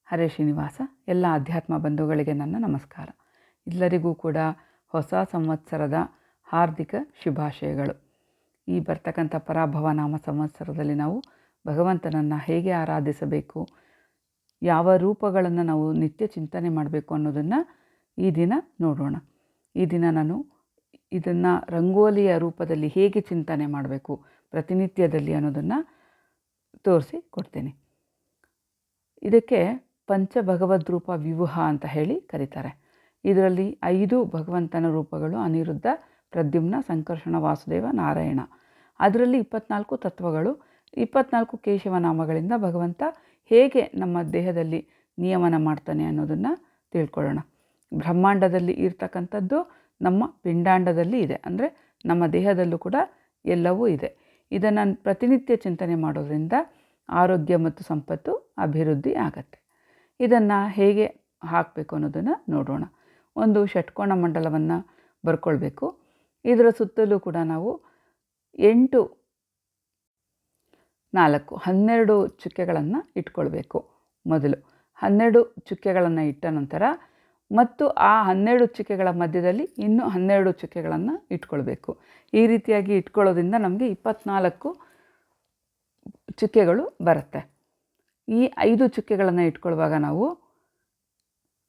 ಹರೇ ಶ್ರೀನಿವಾಸ. ಎಲ್ಲ ಅಧ್ಯಾತ್ಮ ಬಂಧುಗಳಿಗೆ ನನ್ನ ನಮಸ್ಕಾರ. ಎಲ್ಲರಿಗೂ ಕೂಡ ಹೊಸ ಸಂವತ್ಸರದ ಹಾರ್ದಿಕ ಶುಭಾಶಯಗಳು. ಈ ಬರ್ತಕ್ಕಂಥ ಪರಾಭವ ನಾಮ ಸಂವತ್ಸರದಲ್ಲಿ ನಾವು ಭಗವಂತನನ್ನು ಹೇಗೆ ಆರಾಧಿಸಬೇಕು, ಯಾವ ರೂಪಗಳನ್ನು ನಾವು ನಿತ್ಯ ಚಿಂತನೆ ಮಾಡಬೇಕು ಅನ್ನೋದನ್ನು ಈ ದಿನ ನೋಡೋಣ. ಈ ದಿನ ನಾನು ಇದನ್ನು ರಂಗೋಲಿಯ ರೂಪದಲ್ಲಿ ಹೇಗೆ ಚಿಂತನೆ ಮಾಡಬೇಕು ಪ್ರತಿನಿತ್ಯದಲ್ಲಿ ಅನ್ನೋದನ್ನು ತೋರಿಸಿ ಕೊಡ್ತೇನೆ. ಇದಕ್ಕೆ ಪಂಚಭಗವದ್ ರೂಪ ವಿವುಹ ಅಂತ ಹೇಳಿ ಕರೀತಾರೆ. ಇದರಲ್ಲಿ 5 ಭಗವಂತನ ರೂಪಗಳು: ಅನಿರುದ್ಧ, ಪ್ರದ್ಯುಮ್ನ, ಸಂಕರ್ಷಣ, ವಾಸುದೇವ, ನಾರಾಯಣ. ಅದರಲ್ಲಿ 24 ತತ್ವಗಳು, 24 ಕೇಶವನಾಮಗಳಿಂದ ಭಗವಂತ ಹೇಗೆ ನಮ್ಮ ದೇಹದಲ್ಲಿ ನಿಯಮನ ಮಾಡ್ತಾನೆ ಅನ್ನೋದನ್ನು ತಿಳ್ಕೊಳ್ಳೋಣ. ಬ್ರಹ್ಮಾಂಡದಲ್ಲಿ ಇರ್ತಕ್ಕಂಥದ್ದು ನಮ್ಮ ಪಿಂಡಾಂಡದಲ್ಲಿ ಇದೆ, ಅಂದರೆ ನಮ್ಮ ದೇಹದಲ್ಲೂ ಕೂಡ ಎಲ್ಲವೂ ಇದೆ. ಇದನ್ನು ಪ್ರತಿನಿತ್ಯ ಚಿಂತನೆ ಮಾಡೋದ್ರಿಂದ ಆರೋಗ್ಯ ಮತ್ತು ಸಂಪತ್ತು ಅಭಿವೃದ್ಧಿ ಆಗತ್ತೆ. ಇದನ್ನು ಹೇಗೆ ಹಾಕಬೇಕು ಅನ್ನೋದನ್ನು ನೋಡೋಣ. ಒಂದು ಷಟ್ಕೋಣ ಮಂಡಲವನ್ನು ಬರ್ಕೊಳ್ಬೇಕು. ಇದರ ಸುತ್ತಲೂ ಕೂಡ ನಾವು 12 ಚುಕ್ಕೆಗಳನ್ನು ಇಟ್ಕೊಳ್ಬೇಕು. ಮೊದಲು 12 ಚುಕ್ಕೆಗಳನ್ನು ಇಟ್ಟ ನಂತರ ಮತ್ತು ಆ 12 ಚುಕ್ಕೆಗಳ ಮಧ್ಯದಲ್ಲಿ ಇನ್ನೂ 12 ಚುಕ್ಕೆಗಳನ್ನು ಇಟ್ಕೊಳ್ಬೇಕು. ಈ ರೀತಿಯಾಗಿ ಇಟ್ಕೊಳ್ಳೋದ್ರಿಂದ ನಮಗೆ 24 ಚುಕ್ಕೆಗಳು ಬರುತ್ತೆ. ಈ 5 ಚುಕ್ಕೆಗಳನ್ನು ಇಟ್ಕೊಳ್ಳುವಾಗ ನಾವು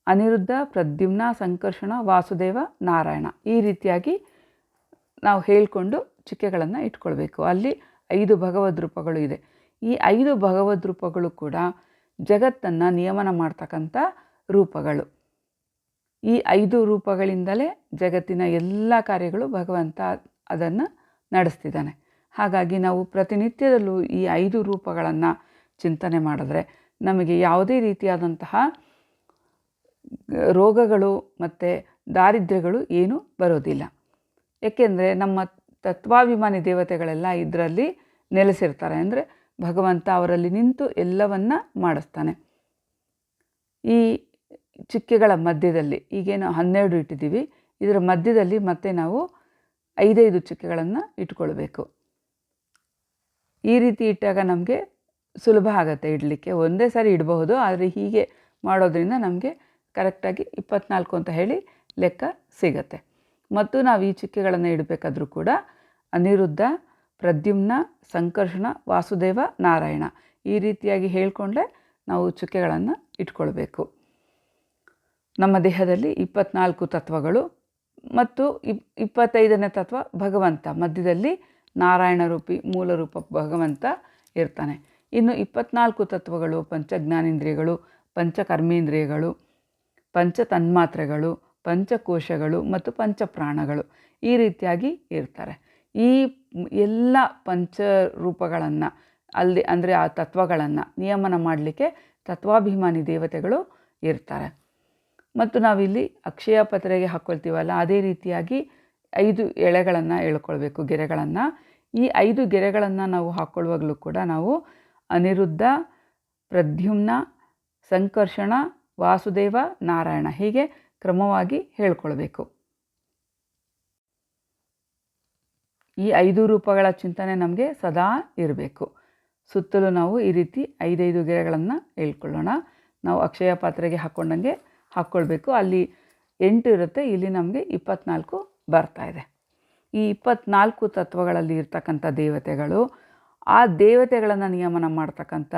ಅನಿರುದ್ಧ, ಪ್ರದ್ಯುಮ್ನ, ಸಂಕರ್ಷಣ, ವಾಸುದೇವ, ನಾರಾಯಣ ಈ ರೀತಿಯಾಗಿ ನಾವು ಹೇಳಿಕೊಂಡು ಚುಕ್ಕೆಗಳನ್ನು ಇಟ್ಕೊಳ್ಬೇಕು. ಅಲ್ಲಿ 5 ಭಗವದ್ ರೂಪಗಳು ಇದೆ. ಈ 5 ಭಗವದ್ ರೂಪಗಳು ಕೂಡ ಜಗತ್ತನ್ನು ನಿಯಮನ ಮಾಡ್ತಕ್ಕಂಥ ರೂಪಗಳು. ಈ 5 ರೂಪಗಳಿಂದಲೇ ಜಗತ್ತಿನ ಎಲ್ಲ ಕಾರ್ಯಗಳು ಭಗವಂತ ಅದನ್ನು ನಡೆಸ್ತಿದ್ದಾನೆ. ಹಾಗಾಗಿ ನಾವು ಪ್ರತಿನಿತ್ಯದಲ್ಲೂ ಈ 5 ರೂಪಗಳನ್ನು ಚಿಂತನೆ ಮಾಡಿದ್ರೆ ನಮಗೆ ಯಾವುದೇ ರೀತಿಯಾದಂತಹ ರೋಗಗಳು ಮತ್ತು ದಾರಿದ್ರ್ಯಗಳು ಏನೂ ಬರೋದಿಲ್ಲ. ಏಕೆಂದರೆ ನಮ್ಮ ತತ್ವಾಭಿಮಾನಿ ದೇವತೆಗಳೆಲ್ಲ ಇದರಲ್ಲಿ ನೆಲೆಸಿರ್ತಾರೆ. ಅಂದರೆ ಭಗವಂತ ಅವರಲ್ಲಿ ನಿಂತು ಎಲ್ಲವನ್ನ ಮಾಡಿಸ್ತಾನೆ. ಈ ಚುಕ್ಕೆಗಳ ಮಧ್ಯದಲ್ಲಿ ಈಗೇನು 12 ಇಟ್ಟಿದ್ದೀವಿ, ಇದರ ಮಧ್ಯದಲ್ಲಿ ಮತ್ತೆ ನಾವು 5 ಚುಕ್ಕೆಗಳನ್ನು ಇಟ್ಕೊಳ್ಬೇಕು. ಈ ರೀತಿ ಇಟ್ಟಾಗ ನಮಗೆ ಸುಲಭ ಆಗುತ್ತೆ ಇಡಲಿಕ್ಕೆ. ಒಂದೇ ಸಾರಿ ಇಡಬಹುದು, ಆದರೆ ಹೀಗೆ ಮಾಡೋದ್ರಿಂದ ನಮಗೆ ಕರೆಕ್ಟಾಗಿ 24 ಅಂತ ಹೇಳಿ ಲೆಕ್ಕ ಸಿಗತ್ತೆ. ಮತ್ತು ನಾವು ಈ ಚುಕ್ಕೆಗಳನ್ನು ಇಡಬೇಕಾದ್ರೂ ಕೂಡ ಅನಿರುದ್ಧ, ಪ್ರದ್ಯುಮ್ನ, ಸಂಕರ್ಷಣ, ವಾಸುದೇವ, ನಾರಾಯಣ ಈ ರೀತಿಯಾಗಿ ಹೇಳಿಕೊಂಡ್ರೆ ನಾವು ಚುಕ್ಕೆಗಳನ್ನು ಇಟ್ಕೊಳ್ಬೇಕು. ನಮ್ಮ ದೇಹದಲ್ಲಿ 24 ತತ್ವಗಳು ಮತ್ತು 25ನೇ ತತ್ವ ಭಗವಂತ, ಮಧ್ಯದಲ್ಲಿ ನಾರಾಯಣ ರೂಪಿ ಮೂಲ ರೂಪ ಭಗವಂತ ಇರ್ತಾನೆ. ಇನ್ನು 24 ತತ್ವಗಳು ಪಂಚಜ್ಞಾನೇಂದ್ರಿಯಗಳು, ಪಂಚಕರ್ಮೇಂದ್ರಿಯಗಳು, ಪಂಚ ತನ್ಮಾತ್ರೆಗಳು, ಪಂಚಕೋಶಗಳು ಮತ್ತು ಪಂಚಪ್ರಾಣಗಳು ಈ ರೀತಿಯಾಗಿ ಇರ್ತಾರೆ. ಈ ಎಲ್ಲ ಪಂಚರೂಪಗಳನ್ನು ಅಂದರೆ ಆ ತತ್ವಗಳನ್ನು ನಿಯಮನ ಮಾಡಲಿಕ್ಕೆ ತತ್ವಾಭಿಮಾನಿ ದೇವತೆಗಳು ಇರ್ತಾರೆ. ಮತ್ತು ನಾವಿಲ್ಲಿ ಅಕ್ಷಯ ಪತ್ರೆಗೆ ಹಾಕ್ಕೊಳ್ತೀವಲ್ಲ, ಅದೇ ರೀತಿಯಾಗಿ 5 ಎಳೆಗಳನ್ನು ಎಳ್ಕೊಳ್ಬೇಕು, ಗೆರೆಗಳನ್ನು. ಈ 5 ಗೆರೆಗಳನ್ನು ನಾವು ಹಾಕ್ಕೊಳ್ಳುವಾಗಲೂ ಕೂಡ ನಾವು ಅನಿರುದ್ಧ, ಪ್ರದ್ಯುಮ್ನ, ಸಂಕರ್ಷಣ, ವಾಸುದೇವ, ನಾರಾಯಣ ಹೀಗೆ ಕ್ರಮವಾಗಿ ಹೇಳ್ಕೊಳ್ಬೇಕು. ಈ 5 ರೂಪಗಳ ಚಿಂತನೆ ನಮಗೆ ಸದಾ ಇರಬೇಕು. ಸುತ್ತಲೂ ನಾವು ಈ ರೀತಿ 5 ಗೆರೆಗಳನ್ನು ಹೇಳ್ಕೊಳ್ಳೋಣ. ನಾವು ಅಕ್ಷಯ ಪಾತ್ರೆಗೆ ಹಾಕ್ಕೊಂಡಂಗೆ ಹಾಕ್ಕೊಳ್ಬೇಕು. ಅಲ್ಲಿ 8 ಇರುತ್ತೆ, ಇಲ್ಲಿ ನಮಗೆ 24 ಬರ್ತಾ ಇದೆ. ಈ 24 ತತ್ವಗಳಲ್ಲಿ ಇರ್ತಕ್ಕಂಥ ದೇವತೆಗಳು, ಆ ದೇವತೆಗಳನ್ನು ನಿಯಮನ ಮಾಡ್ತಕ್ಕಂಥ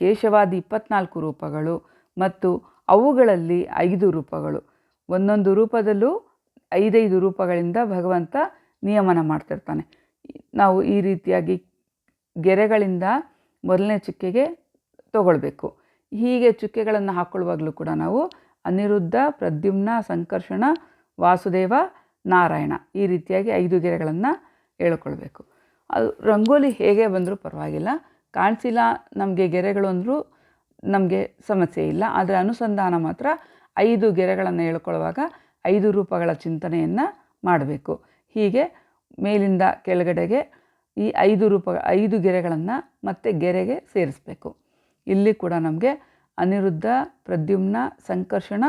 ಕೇಶವಾದಿ 24 ರೂಪಗಳು ಮತ್ತು ಅವುಗಳಲ್ಲಿ 5 ರೂಪಗಳು. ಒಂದೊಂದು ರೂಪದಲ್ಲೂ 5 ರೂಪಗಳಿಂದ ಭಗವಂತ ನಿಯಮನ ಮಾಡ್ತಿರ್ತಾನೆ. ನಾವು ಈ ರೀತಿಯಾಗಿ ಗೆರೆಗಳಿಂದ ಮೊದಲನೇ ಚುಕ್ಕೆಗೆ ತಗೊಳ್ಬೇಕು. ಹೀಗೆ ಚುಕ್ಕೆಗಳನ್ನು ಹಾಕ್ಕೊಳ್ಳುವಾಗಲೂ ಕೂಡ ನಾವು ಅನಿರುದ್ಧ, ಪ್ರದ್ಯುಮ್ನ, ಸಂಕರ್ಷಣ, ವಾಸುದೇವ, ನಾರಾಯಣ ಈ ರೀತಿಯಾಗಿ 5 ಗೆರೆಗಳನ್ನು ಹೇಳ್ಕೊಳ್ಬೇಕು. ಅದು ರಂಗೋಲಿ ಹೇಗೆ ಬಂದರೂ ಪರವಾಗಿಲ್ಲ, ಕಾಣಿಸಿಲ್ಲ ನಮಗೆ ಗೆರೆಗಳು ಅಂದರೂ ನಮಗೆ ಸಮಸ್ಯೆ ಇಲ್ಲ. ಆದರೆ ಅನುಸಂಧಾನ ಮಾತ್ರ 5 ಗೆರೆಗಳನ್ನು ಹೇಳ್ಕೊಳ್ಳುವಾಗ 5 ರೂಪಗಳ ಚಿಂತನೆಯನ್ನು ಮಾಡಬೇಕು. ಹೀಗೆ ಮೇಲಿಂದ ಕೆಳಗಡೆಗೆ ಈ 5 ಗೆರೆಗಳನ್ನು ಮತ್ತೆ ಗೆರೆಗೆ ಸೇರಿಸಬೇಕು. ಇಲ್ಲಿ ಕೂಡ ನಮಗೆ ಅನಿರುದ್ಧ, ಪ್ರದ್ಯುಮ್ನ, ಸಂಕರ್ಷಣ,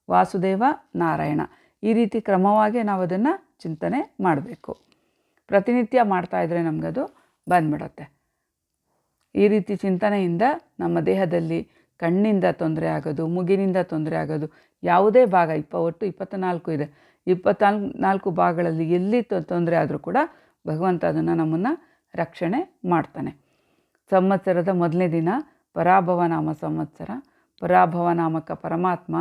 ವಾಸುದೇವ, ನಾರಾಯಣ ಈ ರೀತಿ ಕ್ರಮವಾಗಿ ನಾವು ಅದನ್ನು ಚಿಂತನೆ ಮಾಡಬೇಕು. ಪ್ರತಿನಿತ್ಯ ಮಾಡ್ತಾಯಿದ್ರೆ ನಮಗದು ಬಂದ್ಬಿಡತ್ತೆ. ಈ ರೀತಿ ಚಿಂತನೆಯಿಂದ ನಮ್ಮ ದೇಹದಲ್ಲಿ ಕಣ್ಣಿಂದ ತೊಂದರೆ ಆಗೋದು, ಮೂಗಿನಿಂದ ತೊಂದರೆ ಆಗೋದು, ಯಾವುದೇ ಭಾಗ ಒಟ್ಟು 24 ಇದೆ. 24 ಭಾಗಗಳಲ್ಲಿ ಎಲ್ಲಿ ತೊಂದರೆ ಆದರೂ ಕೂಡ ಭಗವಂತ ಅದನ್ನು ನಮ್ಮನ್ನು ರಕ್ಷಣೆ ಮಾಡ್ತಾನೆ. ಸಂವತ್ಸರದ ಮೊದಲನೇ ದಿನ ಪರಾಭವ ನಾಮ ಸಂವತ್ಸರ. ಪರಾಭವ ನಾಮಕ ಪರಮಾತ್ಮ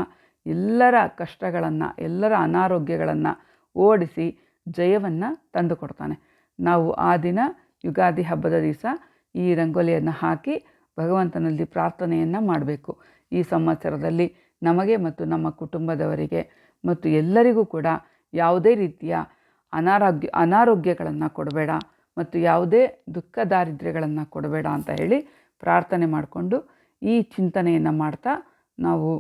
ಎಲ್ಲರ ಕಷ್ಟಗಳನ್ನು, ಎಲ್ಲರ ಅನಾರೋಗ್ಯಗಳನ್ನು ಓಡಿಸಿ ಜಯವನ್ನು ತಂದುಕೊಡ್ತಾನೆ. ನಾವು ಆ ದಿನ ಯುಗಾದಿ ಹಬ್ಬದ ದಿವಸ ಈ ರಂಗೋಲಿಯನ್ನು ಹಾಕಿ ಭಗವಂತನಲ್ಲಿ ಪ್ರಾರ್ಥನೆಯನ್ನು ಮಾಡಬೇಕು. ಈ ಸಂವತ್ಸರದಲ್ಲಿ ನಮಗೆ ಮತ್ತು ನಮ್ಮ ಕುಟುಂಬದವರಿಗೆ ಮತ್ತು ಎಲ್ಲರಿಗೂ ಕೂಡ ಯಾವುದೇ ರೀತಿಯ ಅನಾರೋಗ್ಯಗಳನ್ನು ಕೊಡಬೇಡ ಮತ್ತು ಯಾವುದೇ ದುಃಖ ದಾರಿದ್ರ್ಯಗಳನ್ನು ಕೊಡಬೇಡ ಅಂತ ಹೇಳಿ ಪ್ರಾರ್ಥನೆ ಮಾಡಿಕೊಂಡು ಈ ಚಿಂತನೆಯನ್ನು ಮಾಡ್ತಾ ನಾವು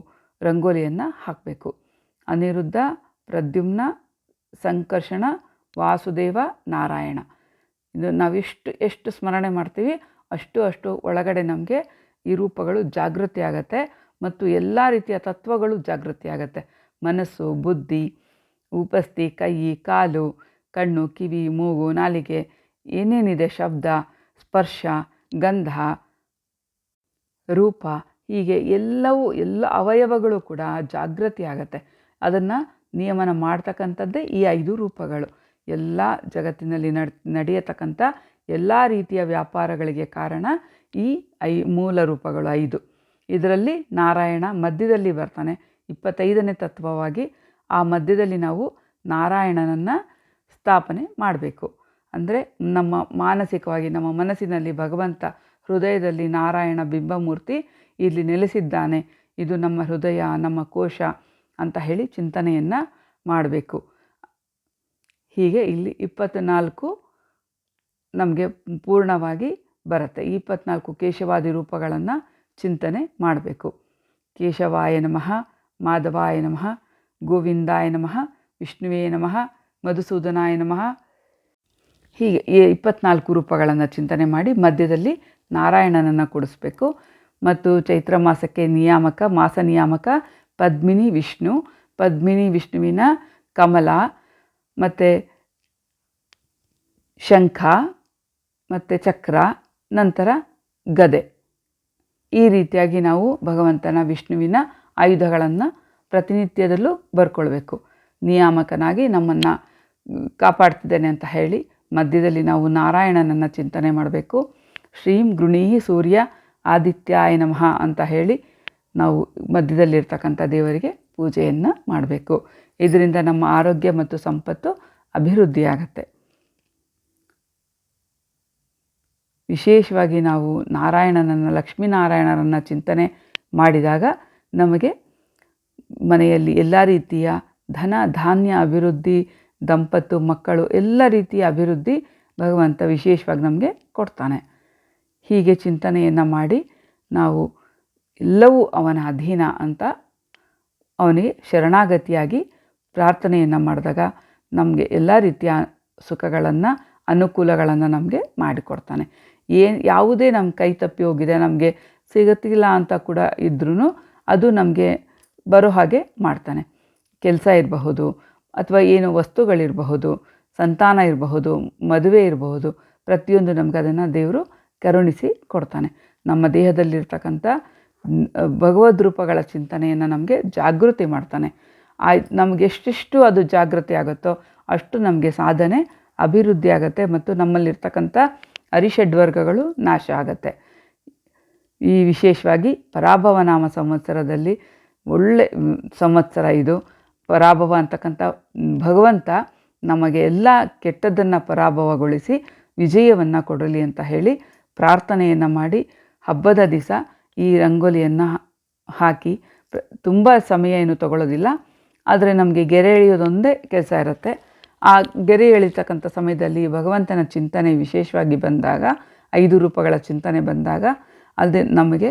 ರಂಗೋಲಿಯನ್ನು ಹಾಕಬೇಕು. ಅನಿರುದ್ಧ, ಪ್ರದ್ಯುಮ್ನ, ಸಂಕರ್ಷಣ, ವಾಸುದೇವ, ನಾರಾಯಣ. ಇದು ನಾವು ಎಷ್ಟು ಸ್ಮರಣೆ ಮಾಡ್ತೀವಿ ಅಷ್ಟು ಒಳಗಡೆ ನಮಗೆ ಈ ರೂಪಗಳು ಜಾಗೃತಿ ಆಗತ್ತೆ ಮತ್ತು ಎಲ್ಲ ರೀತಿಯ ತತ್ವಗಳು ಜಾಗೃತಿ ಆಗತ್ತೆ. ಮನಸ್ಸು, ಬುದ್ಧಿ, ಉಪಸ್ಥಿ, ಕೈ, ಕಾಲು, ಕಣ್ಣು, ಕಿವಿ, ಮೂಗು, ನಾಲಿಗೆ, ಏನೇನಿದೆ, ಶಬ್ದ, ಸ್ಪರ್ಶ, ಗಂಧ, ರೂಪ, ಹೀಗೆ ಎಲ್ಲ ಅವಯವಗಳು ಕೂಡ ಜಾಗೃತಿ ಆಗತ್ತೆ. ಅದನ್ನು ನಿಯಮನ ಮಾಡ್ತಕ್ಕಂಥದ್ದೇ ಈ 5 ರೂಪಗಳು. ಎಲ್ಲ ಜಗತ್ತಿನಲ್ಲಿ ನಡೆಯತಕ್ಕಂಥ ಎಲ್ಲ ರೀತಿಯ ವ್ಯಾಪಾರಗಳಿಗೆ ಕಾರಣ ಈ ಮೂಲ ರೂಪಗಳು 5. ಇದರಲ್ಲಿ ನಾರಾಯಣ ಮಧ್ಯದಲ್ಲಿ ಬರ್ತಾನೆ 25ನೇ ತತ್ವವಾಗಿ. ಆ ಮಧ್ಯದಲ್ಲಿ ನಾವು ನಾರಾಯಣನನ್ನು ಸ್ಥಾಪನೆ ಮಾಡಬೇಕು. ಅಂದರೆ ನಮ್ಮ ಮಾನಸಿಕವಾಗಿ ನಮ್ಮ ಮನಸ್ಸಿನಲ್ಲಿ ಭಗವಂತ ಹೃದಯದಲ್ಲಿ ನಾರಾಯಣ ಬಿಂಬಮೂರ್ತಿ ಇಲ್ಲಿ ನೆಲೆಸಿದ್ದಾನೆ, ಇದು ನಮ್ಮ ಹೃದಯ, ನಮ್ಮ ಕೋಶ ಅಂತ ಹೇಳಿ ಚಿಂತನೆಯನ್ನು ಮಾಡಬೇಕು. ಹೀಗೆ ಇಲ್ಲಿ 24 ನಮಗೆ ಪೂರ್ಣವಾಗಿ ಬರುತ್ತೆ. 24 ಕೇಶವಾದಿ ರೂಪಗಳನ್ನು ಚಿಂತನೆ ಮಾಡಬೇಕು. ಕೇಶವಾಯ ನಮಃ, ಮಾಧವಾಯ ನಮಃ, ಗೋವಿಂದಾಯ ನಮಃ, ವಿಷ್ಣುವೇ ನಮಃ, ಮಧುಸೂದನಾಯ ನಮಃ. ಹೀಗೆ 24 ರೂಪಗಳನ್ನು ಚಿಂತನೆ ಮಾಡಿ ಮಧ್ಯದಲ್ಲಿ ನಾರಾಯಣನನ್ನು ಕೂಡಿಸ್ಬೇಕು. ಮತ್ತು ಚೈತ್ರ ಮಾಸಕ್ಕೆ ನಿಯಾಮಕ, ಮಾಸ ನಿಯಾಮಕ ಪದ್ಮಿನಿ ವಿಷ್ಣು. ಪದ್ಮಿನಿ ವಿಷ್ಣುವಿನ ಕಮಲ ಮತ್ತು ಶಂಖ ಮತ್ತು ಚಕ್ರ, ನಂತರ ಗದೆ, ಈ ರೀತಿಯಾಗಿ ನಾವು ಭಗವಂತನ ವಿಷ್ಣುವಿನ ಆಯುಧಗಳನ್ನು ಪ್ರತಿನಿತ್ಯದಲ್ಲೂ ಬರ್ಕೊಳ್ಬೇಕು. ನಿಯಾಮಕನಾಗಿ ನಮ್ಮನ್ನು ಕಾಪಾಡ್ತಿದ್ದೇನೆ ಅಂತ ಹೇಳಿ ಮಧ್ಯದಲ್ಲಿ ನಾವು ನಾರಾಯಣನನ್ನು ಚಿಂತನೆ ಮಾಡಬೇಕು. ಶ್ರೀಂ ಗೃಣೀಹಿ ಸೂರ್ಯ ಆದಿತ್ಯಾಯ ನಮಃ ಅಂತ ಹೇಳಿ ನಾವು ಮಧ್ಯದಲ್ಲಿರ್ತಕ್ಕಂಥ ದೇವರಿಗೆ ಪೂಜೆಯನ್ನು ಮಾಡಬೇಕು. ಇದರಿಂದ ನಮ್ಮ ಆರೋಗ್ಯ ಮತ್ತು ಸಂಪತ್ತು ಅಭಿವೃದ್ಧಿಯಾಗತ್ತೆ. ವಿಶೇಷವಾಗಿ ನಾವು ನಾರಾಯಣನನ್ನು, ಲಕ್ಷ್ಮೀನಾರಾಯಣರನ್ನು ಚಿಂತನೆ ಮಾಡಿದಾಗ ನಮಗೆ ಮನೆಯಲ್ಲಿ ಎಲ್ಲ ರೀತಿಯ ಧನ ಧಾನ್ಯ ಅಭಿವೃದ್ಧಿ, ದಂಪತ್ತು ಮಕ್ಕಳು ಎಲ್ಲ ರೀತಿಯ ಅಭಿವೃದ್ಧಿ ಭಗವಂತ ವಿಶೇಷವಾಗಿ ನಮಗೆ ಕೊಡ್ತಾನೆ. ಹೀಗೆ ಚಿಂತನೆಯನ್ನು ಮಾಡಿ ನಾವು ಎಲ್ಲವೂ ಅವನ ಅಧೀನ ಅಂತ ಅವನಿಗೆ ಶರಣಾಗತಿಯಾಗಿ ಪ್ರಾರ್ಥನೆಯನ್ನು ಮಾಡಿದಾಗ ನಮಗೆ ಎಲ್ಲ ರೀತಿಯ ಸುಖಗಳನ್ನು, ಅನುಕೂಲಗಳನ್ನು ನಮಗೆ ಮಾಡಿಕೊಡ್ತಾನೆ. ಯಾವುದೇ ನಮ್ಮ ಕೈ ತಪ್ಪಿ ಹೋಗಿದೆ, ನಮಗೆ ಸಿಗುತ್ತಿಲ್ಲ ಅಂತ ಕೂಡ ಇದ್ರೂ ಅದು ನಮಗೆ ಬರೋ ಹಾಗೆ ಮಾಡ್ತಾನೆ. ಕೆಲಸ ಇರಬಹುದು ಅಥವಾ ಏನು ವಸ್ತುಗಳಿರಬಹುದು, ಸಂತಾನ ಇರಬಹುದು, ಮದುವೆ ಇರಬಹುದು, ಪ್ರತಿಯೊಂದು ನಮ್ಗೆ ಅದನ್ನು ದೇವರು ಕರುಣಿಸಿ ಕೊಡ್ತಾನೆ. ನಮ್ಮ ದೇಹದಲ್ಲಿರ್ತಕ್ಕಂಥ ಭಗವದ್ ರೂಪಗಳ ಚಿಂತನೆಯನ್ನು ನಮಗೆ ಜಾಗೃತಿ ಮಾಡ್ತಾನೆ. ನಮಗೆ ಎಷ್ಟೆಷ್ಟು ಅದು ಜಾಗೃತಿ ಆಗುತ್ತೋ ಅಷ್ಟು ನಮಗೆ ಸಾಧನೆ ಅಭಿವೃದ್ಧಿ ಆಗುತ್ತೆ ಮತ್ತು ನಮ್ಮಲ್ಲಿರ್ತಕ್ಕಂಥ ಅರಿಷಡ್ವರ್ಗಗಳು ನಾಶ ಆಗುತ್ತೆ. ಈ ವಿಶೇಷವಾಗಿ ಪರಾಭವ ನಾಮ ಸಂವತ್ಸರದಲ್ಲಿ ಒಳ್ಳೆ ಸಂವತ್ಸರ ಇದು. ಪರಾಭವ ಅಂತಕ್ಕಂಥ ಭಗವಂತ ನಮಗೆ ಎಲ್ಲ ಕೆಟ್ಟದ್ದನ್ನು ಪರಾಭವಗೊಳಿಸಿ ವಿಜಯವನ್ನು ಕೊಡಲಿ ಅಂತ ಹೇಳಿ ಪ್ರಾರ್ಥನೆಯನ್ನು ಮಾಡಿ ಹಬ್ಬದ ದಿವಸ ಈ ರಂಗೋಲಿಯನ್ನು ಹಾಕಿ ತುಂಬ ಸಮಯ ಏನು ತಗೊಳ್ಳೋದಿಲ್ಲ. ಆದರೆ ನಮಗೆ ಗೆರೆ ಎಳೆಯೋದೊಂದೇ ಕೆಲಸ ಇರುತ್ತೆ. ಆ ಗೆರೆ ಎಳಿತಕ್ಕಂಥ ಸಮಯದಲ್ಲಿ ಭಗವಂತನ ಚಿಂತನೆ ವಿಶೇಷವಾಗಿ ಬಂದಾಗ, 5 ರೂಪಗಳ ಚಿಂತನೆ ಬಂದಾಗ ಅದು ನಮಗೆ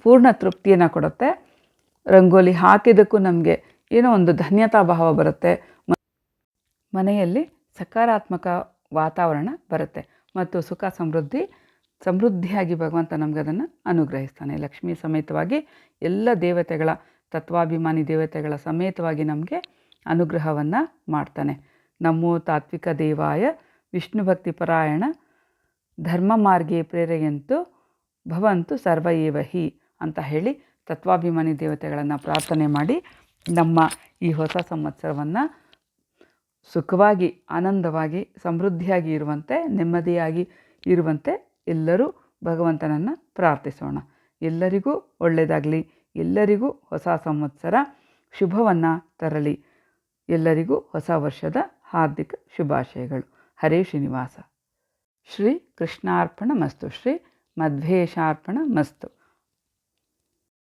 ಪೂರ್ಣ ತೃಪ್ತಿಯನ್ನು ಕೊಡುತ್ತೆ. ರಂಗೋಲಿ ಹಾಕಿದ್ದಕ್ಕೂ ನಮಗೆ ಏನೋ ಒಂದು ಧನ್ಯತಾ ಭಾವ ಬರುತ್ತೆ. ಮನೆಯಲ್ಲಿ ಸಕಾರಾತ್ಮಕ ವಾತಾವರಣ ಬರುತ್ತೆ ಮತ್ತು ಸುಖ ಸಮೃದ್ಧಿಯಾಗಿ ಭಗವಂತ ನಮಗೆ ಅದನ್ನು ಅನುಗ್ರಹಿಸ್ತಾನೆ. ಲಕ್ಷ್ಮೀ ಸಮೇತವಾಗಿ ಎಲ್ಲ ದೇವತೆಗಳ, ತತ್ವಾಭಿಮಾನಿ ದೇವತೆಗಳ ಸಮೇತವಾಗಿ ನಮಗೆ ಅನುಗ್ರಹವನ್ನು ಮಾಡ್ತಾನೆ. ನಮೋ ತಾತ್ವಿಕ ದೇವಾಯ ವಿಷ್ಣು ಭಕ್ತಿ ಪರಾಯಣ ಧರ್ಮ ಮಾರ್ಗೇ ಪ್ರೇರೆಯಂತು ಭವಂತು ಸರ್ವ ಏವ ಹಿ ಅಂತ ಹೇಳಿ ತತ್ವಾಭಿಮಾನಿ ದೇವತೆಗಳನ್ನು ಪ್ರಾರ್ಥನೆ ಮಾಡಿ ನಮ್ಮ ಈ ಹೊಸ ಸಂವತ್ಸರವನ್ನು ಸುಖವಾಗಿ, ಆನಂದವಾಗಿ, ಸಮೃದ್ಧಿಯಾಗಿ ಇರುವಂತೆ, ನೆಮ್ಮದಿಯಾಗಿ ಇರುವಂತೆ ಎಲ್ಲರೂ ಭಗವಂತನನ್ನು ಪ್ರಾರ್ಥಿಸೋಣ. ಎಲ್ಲರಿಗೂ ಒಳ್ಳೆಯದಾಗಲಿ. ಎಲ್ಲರಿಗೂ ಹೊಸ ಸಂವತ್ಸರ ಶುಭವನ್ನು ತರಲಿ. ಎಲ್ಲರಿಗೂ ಹೊಸ ವರ್ಷದ ಹಾರ್ದಿಕ ಶುಭಾಶಯಗಳು. ಹರೇ ಶ್ರೀನಿವಾಸ. ಶ್ರೀ ಕೃಷ್ಣಾರ್ಪಣ ಮಸ್ತು. ಶ್ರೀ ಮಧ್ವೇಶಾರ್ಪಣ ಮಸ್ತು.